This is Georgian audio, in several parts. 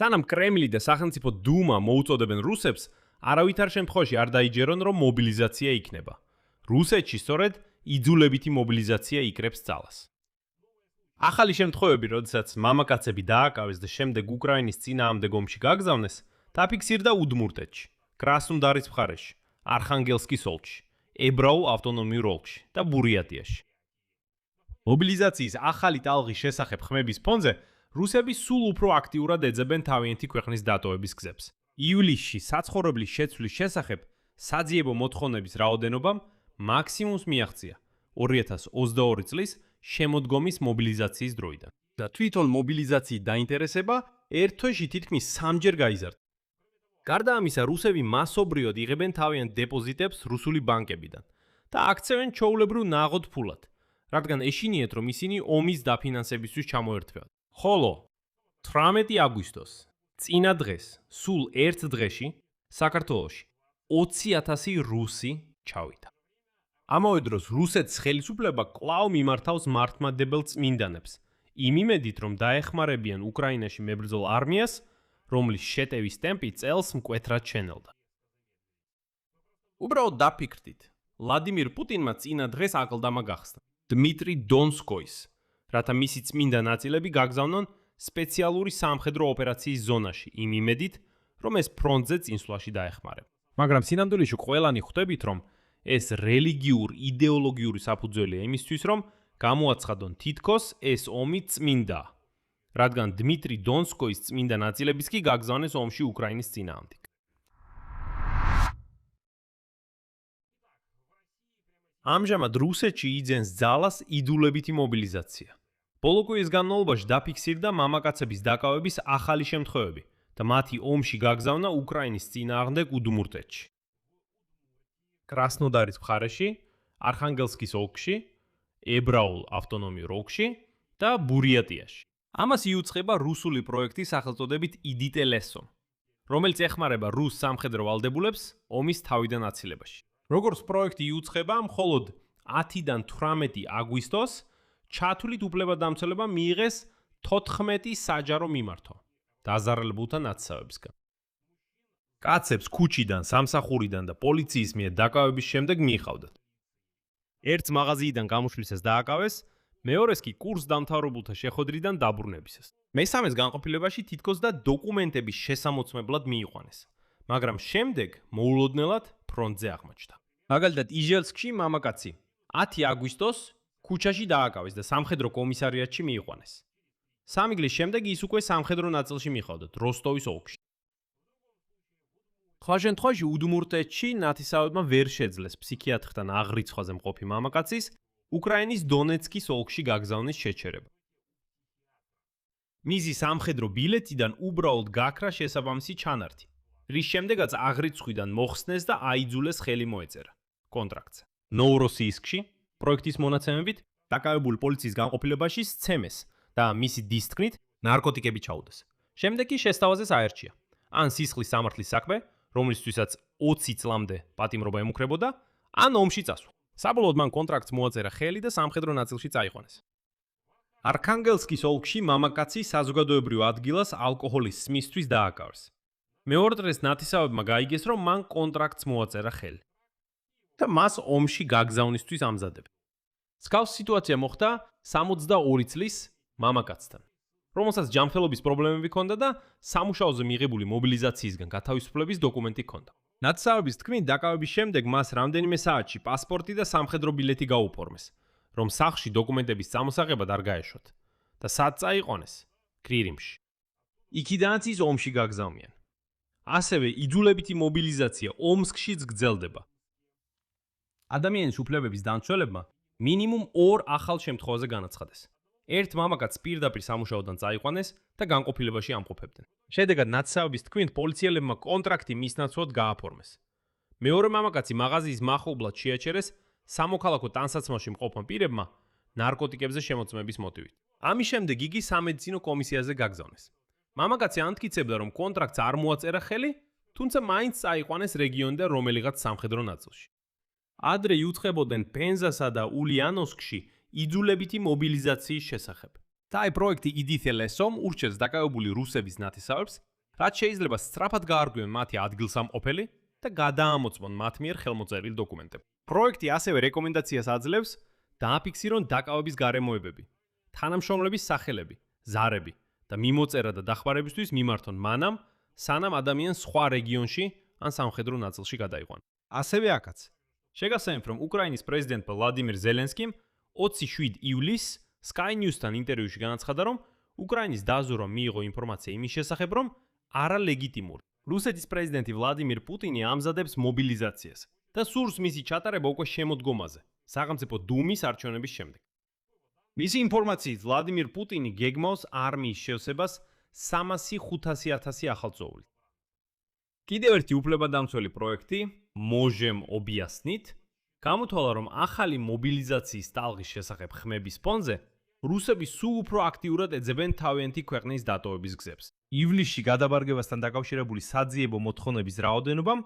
სანამ კრემლი და სახელმწიფო დუმა მოუწოდებენ რუსებს, არავითარ შემთხვევაში არ დაიჯერონ, რომ მობილიზაცია იქნება. რუსეთში სწორედ იძულებითი მობილიზაცია იკრებს ძალას. ახალი შემთხვევები, როდესაც მამაკაცები დააკავეს და შემდეგ უკრაინის წინააღმდეგ ომში გაგზავნეს, დაფიქსირდა უდმურტეთში, კრასნოდარის მხარეში, არხანგელსკის ოლქში, ებრაულ ავტონომიურ ოლქში და ბურიატიაში. მობილიზაციის ახალი ტალღის შესახებ ხმების ფონზე რუსები სულ უფრო აქტიურად ეძებენ თავიანთი ქვეყნის დატოვების გზებს. ივლისში საცხოვრებლის შეცვლის შესახებ საძიებო მოთხოვნების რაოდენობამ მაქსიმუმს მიაღწია 2022 წლის შემოდგომის მობილიზაციის დროიდან. და თვითონ მობილიზაციით დაინტერესება ერთ თვეში თითქმის 3-ჯერ გაიზარდა. გარდა ამისა, რუსები მასობრივად იღებენ თავიანთ დეპოზიტებს რუსული ბანკებიდან და აქცევენ ჩვეულებრივ ნაღოდ ფულად, რადგან ეშინიათ, რომ ისინი ომის დაფინანსებისთვის ჩამოერთვებათ. ხოლო 18 აგვისტოს, წინა დღეს, სულ ერთ დღეში, საქართველოში 20,000 რუსი ჩავიდა. ამავე დროს რუსეთის ხელისუფლება კვლავ მიმართავს მართლმადიდებელ წმინდანებს, იმ იმედით, რომ დაეხმარებიან უკრაინაში მებრძოლ არმიას, რომლის შეტევის ტემპი წელს მკვეთრად შენელდა. უბრალოდ დაფიქრდით, ვლადიმირ პუტინმა წინა დღეს აკლდამა გახსნა დმიტრი დონსკოის, რათა მისი წმინდა ნაწილები გაგზავნონ სპეციალური სამხედრო ოპერაციის ზონაში, იმ იმედით, რომ ეს ფრონტზე წინსვლაში დაეხმარება. მაგრამ სინამდვილეში ყველანი ხვდებით, რომ ეს რელიგიურ-იდეოლოგიური საფუძველია იმისთვის, რომ გამოაცხადონ თითქოს ეს ომი წმინდაა, რადგან დმიტრი დონსკოის წმინდა ნაწილებიც კი გაგზავნეს ომში უკრაინის წინააღმდეგ. ამჟამად რუსეთში იძენს ძალას იდულებითი მობილიზაცია. ბოლო კვირის განმავლობაში დაფიქსირდა მამაკაცების დაკავების ახალი შემთხვევები და მათი ომში გაგზავნა უკრაინის წინააღმდეგ უდმურტეთში, კრასნოდარის მხარეში, არხანგელსკის ოლქში, ებრაულ ავტონომიურ ოლქში და ბურიატიაში. ამას იუწყება რუსული პროექტი სახელწოდებით იდიტელესო, რომელიც ეხმარება რუს სამხედრო ვალდებულებს ომის თავიდან აცილებაში. როგორც პროექტი იუწყება, მხოლოდ 10-დან 18 აგვისტოს ჩათვლით უფლებადამცველებმა მიიღეს 14 საჯარო მიმართვა დაზარალებულთა ნათესავებისგან. კაცებს ქუჩიდან, სამსახურიდან და პოლიციის მიერ დაკავების შემდეგ მიიღავდათ. ერთს მაღაზიიდან გამოშვლისას დააკავეს, მეორეს კი კურსდამთავრებულთა შეხვედრიდან დაბრუნებისას. მესამეს განყოფილებაში თითქოს და დოკუმენტების შესამოწმებლად მიიყვანეს, მაგრამ შემდეგ მოულოდნელად ფრონტზე აღმოჩნდა. მაგალითად, იჟელსკში მამაკაცი 10 აგვისტოს ქუჩაში დააკავეს და სამხედრო კომისარიატში მიიყვანეს. 3 წლის შემდეგ ის უკვე სამხედრო ნაწილში მიხავდათ როსტოვის ოლქში. სხვა შემთხვევაში უდმურტეთში ნათესავებმა ვერ შეძლეს ფსიქიატრთან აღრიცხვაზე მყოფი მამაკაცის უკრაინის დონეცკის ოლქში გაგზავნის შეჩერება. მისი სამხედრო ბილეთიდან უბრალოდ გაქრა შესაბამისი ჩანართი, რის შემდეგაც აღრიცხვიდან მოხსნეს და აიძულეს ხელი მოეწერა კონტრაქტზე. ნოვროსიისკში პროექტის მონაცემებით დაკავებული პოლიციის განყოფილებაში სცემეს და მისი დისცკნით ნარკოტიკები ჩაუდეს. შემდეგ კი შესთავაზეს აერჩია, ან სისხლის სამართლის საქმე, რომლისთვისაც 20 წლამდე პატიმრობა ემუქრებოდა, ან ომში წასვლა. საბოლოოდ მან კონტრაქტს მოაწერა ხელი და სამხედრო ნაწილში წაიყვანეს. არქანგელსკის ოლქში მამაკაცი საზოგადოებრივ ადგილას ალკოჰოლის სმისთვის დააკავეს. მეორე დღეს ნათესავებმა გაიგეს, რომ მან კონტრაქტს მოაწერა ხელი და მას ომში გაგზავნისთვის ამზადებენ. მსგავსი სიტუაცია მოხდა 62 წლის მამაკაცთან, რომელსაც ჯანმრთელობის პრობლემები ჰქონდა და სამუშაოზე მიღებული მობილიზაციისგან გათავისუფლების დოკუმენტი ჰქონდა. ნათესავების თქმით, დაკავების შემდეგ მას რამდენიმე საათში პასპორტი და სამხედრო ბილეთი გაუფორმეს, რომ სახლში დოკუმენტების წამოსაღებად არ გაეშვათ და სად წაიყვანეს? კრირიმში. იქიდანაც ის ომში გაგზავნიან. ასევე იძულებითი მობილიზაცია ომსკშიც გრძელდება. ადამიანის უფლებების დამცველებმა მინიმუმ 2 ახალ შემთხვევაზე განაცხადეს. ერთ მამაკაცს პირდაპირ სამუშაოდან წაიყვანეს და განყოფილებაში ამყოფებდნენ. შედეგად ნათესავების თქმით, პოლიციელებმა კონტრაქტი მის ნაცვლად გააფორმეს. მეორე მამაკაცი მაღაზიის მახლობლად შეაჩერეს სამოქალაქო ტანსაცმელში მყოფმა პირებმა ნარკოტიკებზე შემოწმების მოტივით. ამის შემდეგ იგი სამედიცინო კომისიაზე გაგზავნეს. მამაკაცი ამტკიცებდა, რომ კონტრაქტს არ მოაწერა ხელი, თუმცა მაინც წაიყვანეს რეგიონიდან რომელიღაც სამხედრო ნაწილში. ადრე იუწყებოდნენ პენზასა და ულიანოვსკში იძულებითი მობილიზაციის შესახებ. და აი პროექტი იდიტელესომ ურჩევს დაკავებული რუსების ნათესავებს რაც შეიძლება სწრაფად გაარღვიონ მათი ადგილსამყოფელი და გადაამოწმონ მათ მიერ ხელმოწერილ დოკუმენტები. პროექტი ასევე რეკომენდაციას აძლევს დააფიქსირონ დაკავების გარემოებები, თანამშრომლების სახელები, ზარები და მიმოწერა და დახმარებისთვის მიმართონ მანამ, სანამ ადამიანს სხვა რეგიონში ან სამხედრო ნაწილში გადაიყვან. ასევე აქაც შეგასაინფრ, რომ უკრაინის პრეზიდენტ ვლადიმირ ზელენსკიმ 27 ივლისს Sky News-თან ინტერვიუში განაცხადა, რომ უკრაინის დაზვერვამ მიიღო ინფორმაცია იმის შესახებ, რომ არალეგიტიმური რუსეთის პრეზიდენტი ვლადიმირ პუტინი ამზადებს მობილიზაციას და სურს მისი ჩატარება უკვე შემოდგომაზე, სახელმწიფო დუმის არჩევნების შემდეგ. მისი ინფორმაციით ვლადიმირ პუტინი გეგმავს არმიის შევსებას 300-500 ახალწოვრით. კიდევ ერთი უფლებადამცველი პროექტი, Можем объяснить, გამოთვალა, რომ ახალი მობილიზაციის ტალღის შესახებ ხმების ფონზე რუსები სულ უფრო აქტიურად ეძებენ თავიანთი ქვეყნის დატოვების გზებს. ივლისში გადაბარგებასთან დაკავშირებული საძიებო მოთხოვნების რაოდენობამ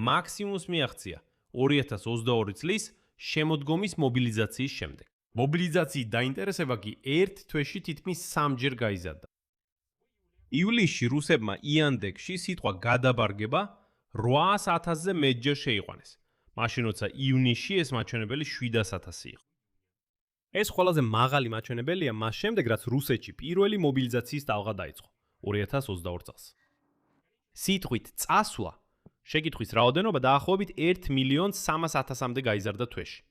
მაქსიმუმს მიაღწია 2022 წლის შემოდგომის მობილიზაციის შემდეგ. მობილიზაციით დაინტერესება კი ერთ თვეში თითქმის 3-ჯერ გაიზარდა. ივლისში რუსებმა იანდეგში სიტყვა გადაბარგება 800,000-ზე მეტჯერ შეიყვანეს. მაშინ როცა ივნისში ეს მაჩვენებელი 700,000 იყო. ეს ყველაზე მაღალი მაჩვენებელია მას შემდეგ, რაც რუსეთში პირველი მობილიზაციის ტალღა დაიწყო 2022 წელს. სიტყვით წასვლა შეკითხვის რაოდენობა დაახლოებით 1,300,000-მდე გაიზარდა თვეში.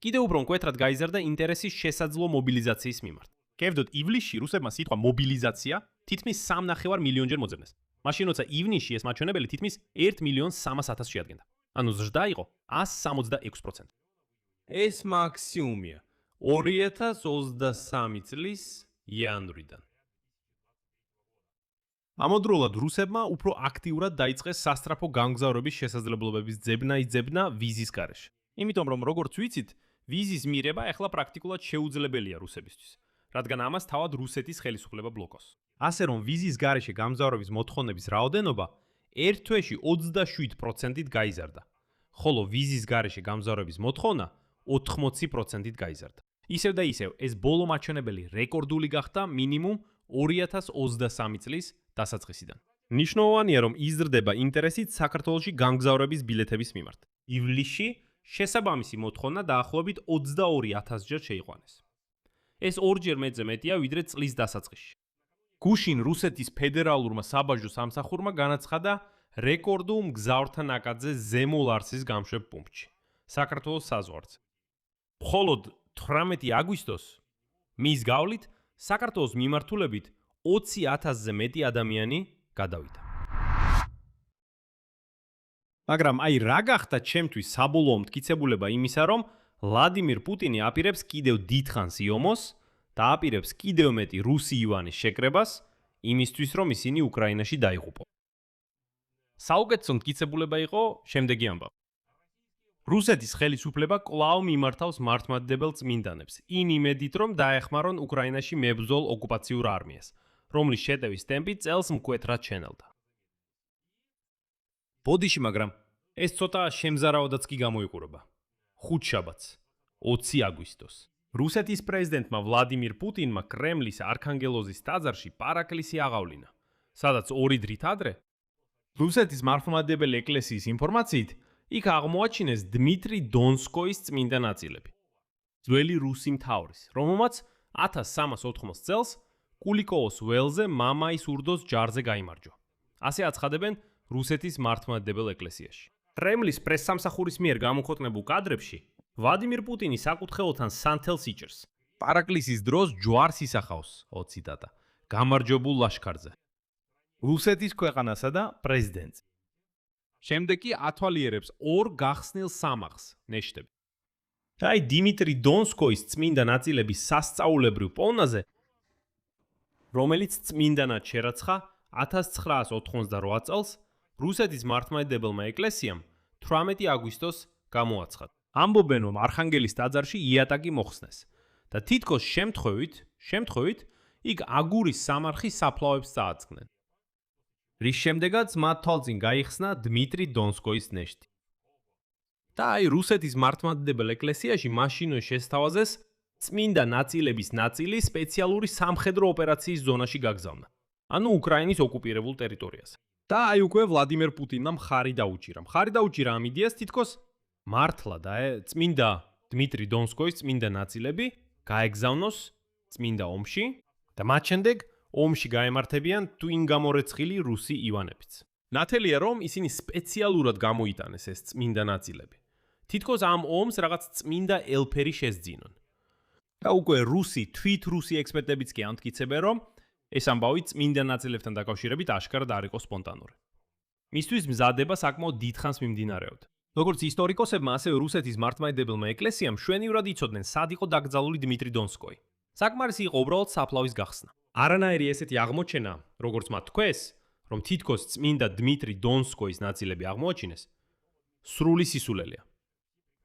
კიდევ უფრო მკვეთრად გაიზარდა ინტერესის შესაძლო მობილიზაციის მიმართ. კერძოდ ივლისში რუსებმა სიტყვა მობილიზაცია თითქმის 3,5 მილიონჯერ მოძებნეს. მაშინ როცა ივნისში ეს მაჩვენებელი თითქმის 1,300,000 შეადგენდა. ანუ ზრდა იყო 166%. ეს მაქსიმუმია 2023 წლის იანვრიდან. ამავდროულად რუსებმა უფრო აქტიურად დაიწყეს სასტრაფო გამგზავრების შესაძლებლობების ძებნა ვიზის გარეშე. იმიტომ რომ როგორც ვიცით, ვიზის მიღება ახლა პრაქტიკულად შეუძლებელია რუსებისთვის, რადგან ამას თავად რუსეთის ხელისუფლება ბლოკავს. ასე რომ ვიზის გარეშე გამგზავრების მოთხოვნების რაოდენობა ერთ თვეში 27%-ით გაიზარდა, ხოლო ვიზის გარეშე გამგზავრების მოთხოვნა 80%-ით გაიზარდა. ისევ და ისევ ეს ბოლო მაჩვენებელი რეკორდული გახდა მინიმუმ 2023 წლის დასაწყისიდან. ნიშნავენია, რომ იზრდება ინტერესით საქართველოში გამგზავრების ბილეთების მიმართ. ივლისში შესაბამისი მოთხოვნა დაახლოებით 22,000-ჯერ შეიყვანეს. ეს 2-ჯერ მეტზე მეტია, ვიდრე წლის დასაწყისში. გუშინ რუსეთის ფედერალურმა საბაჟო სამსახურმა განაცხადა რეკორდულ მგზავრთა ნაკადზე ზემო ლარსის გამშვებ პუნქტში, საქართველოს საზღვარზე. მხოლოდ 18 აგვისტოს მის გავლით საქართველოს მიმართულებით 20,000-ზე მეტი ადამიანი გადავიდა. მაგრამ აი რა გახდა ჩემთვის საბოლოო მტკიცებულება იმისა, რომ ვლადიმირ პუტინი აპირებს კიდევ დიდხანს იომოს და აპირებს კიდევ მეტი რუსი ივანის შეკრებას იმისთვის, რომ ისინი უკრაინაში დაიღუპო. საუკეთესო მტკიცებულება იყო შემდეგი ამბავი. რუსეთის ხელისუფლება კვლავ მიმართავს მართლმადიდებელ წმინდანებს, იმ იმედით, რომ დაეხმარონ უკრაინაში მებრძოლ ოკუპაციურ არმიას, რომლის შეტევის ტემპი წელს მკვეთრად შენელდა. ბოდიში, მაგრამ ეს ცოტა შემზარავადაც კი გამოიყურება. ხუთშაბათს, 20 აგვისტოს. რუსეთის პრეზიდენტმა ვლადიმირ პუტინმა კრემლის არქანგელოზის ტაძარში პარაკლისი აღავლინა, სადაც 2 დღით ადრე რუსეთის მართლმადიდებელი ეკლესიის ინფორმაციით იქ აღმოაჩინეს დმიტრი დონსკოის წმინდა ნაწილები. ძველი რუსი მთავრის, რომელმაც 1380 წელს კულიკოვოს ველზე მამაის ურდოს ჯარზე გაიმარჯვა. ასე აცხადებენ რუსეთის მართლმადიდებელ ეკლესიაში. კრემლის პრესსამსახურის მიერ გამოქვეყნებულ კადრებში ვლადიმირ პუტინი საკურთხეველთან სანთელს იჭერს. პარაკლისის დროს ჯვარს ისახავს, ციტატა, გამარჯვებულ ლაშქარზე. რუსეთის ქვეყანასა და პრეზიდენტს. შემდეგ კი ათვალიერებს 2 გახსნილ სამაღს, ნეშტები. აი დიმიტრი დონსკოის წმინდა ნაწილების სასწაულებრივ პოვნაზე, რომელიც წმინდანად შერაცხა 1988 წელს რუსეთის მართლმადიდებელმა ეკლესიამ 18 აგვისტოს გამოაცხადა. ამბობენ, რომ არხანგელის ტაძარში იატაკი მოხსნეს და თითქოს შემთხვევით იქ აგურის სამარხის საფლავებს წააწყდნენ. რის შემდეგაც მათ თვალწინ გაიხსნა დმიტრი დონსკოის ნეშტი. და აი რუსეთის მართლმადიდებელ ეკლესიაში მაშინვე შესთავაზეს წმინდა ნაწილების ნაწილი სპეციალური სამხედრო ოპერაციის ზონაში გაგზავნა. ანუ უკრაინის ოკუპირებულ ტერიტორიაზე. და აი უკვე ვლადიმერ პუტინმა მხარი დაუჭირა. მხარი დაუჭირა ამ იდეას თითქოს მართლა და წმინდა დმიტრი დონსკოის წმინდა ნაწილები გაეგზავნოს წმინდა ომში და მათ შემდეგ ომში გაემართებიან twin გამორეცხილი რუსი ივანებიც. ნათელია რომ ისინი სპეციალურად გამოიტანეს ეს წმინდა ნაწილები. თითქოს ამ ომს რაღაც წმინდა ელფერი შესძინონ. და უკვე თვით რუსი ექსპერტებიც კი ამტკიცებენ რომ ეს ამბავი წმინდა ნაწილებთან დაკავშირებით აშკარად არ იყო სპონტანური. მისთვის მზადება საკმაოდ დიდხანს მიმდინარეობდა. როგორც ისტორიკოსებმა, ასევე რუსეთის მართლმადიდებელმა ეკლესიამ შვენივრად იცოდნენ, სად იყო დაკრძალული დმიტრი დონსკოი. საკმარისი იყო უბრალოდ საფლავის გახსნა. არანაირი ესეთი აღმოჩენა, როგორც მათ თქვეს, რომ თითქოს წმინდა დმიტრი დონსკოის ნაწილები აღმოაჩინეს, სრული სისულელეა.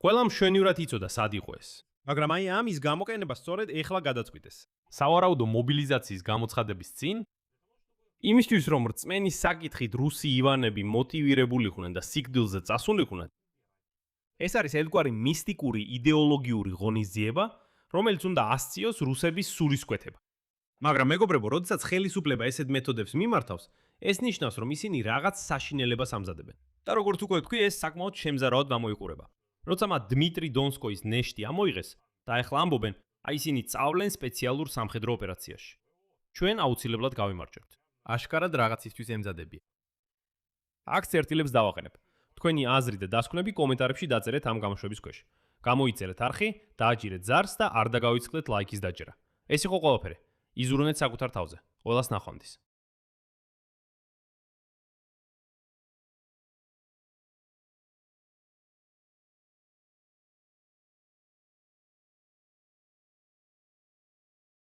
ყველამ შვენივრად იცოდა, სად იყო ეს. მაგრამ აი ამის გამოყენება სწორედ ეხლა გადაწყვიტეს. სავარაუდო მობილიზაციის გამოცხადების წინ იმისთვის რომ რწმენის საკითხით რუსი ივანები მოტივირებულიყვნენ და სიკვდილზე წასულიყვნენ, ეს არის ერთგვარი მისტიკური იდეოლოგიური ღონისძიება, რომელიც უნდა ასწიოს რუსების სულისკვეთება. მაგრამ მეგობრებო, როდესაც ხელისუფლება ესეთ მეთოდებს მიმართავს, ეს ნიშნავს, რომ ისინი რაღაც საშინელებას ამზადებენ. და როგორც უკვე ვთქვი, ეს საკმაოდ შემზარავად გამოიყურება. როცა მათ დმიტრი დონსკოის ნეშტი ამოიღეს და ახლა ამბობენ, აი ისინი წავლენ სპეციალურ სამხედრო ოპერაციაში. ჩვენ აუცილებლად გავიმარჯვებთ. აშკარად რაღაცისთვის ემზადებიან. აქ წერტილებს დავაყენებ. თქვენი აზრი და დასკვნები კომენტარებში დაწერეთ ამ გამოშვების ქვეშ. გამოიწერეთ არხი, დააჭირეთ ზარს და არ დაგავიწყდეთ ლაიქის დაჭერა. ეს იყო ყველაფერი. იზრუნეთ საკუთარ თავზე. ყველას ნახვამდის.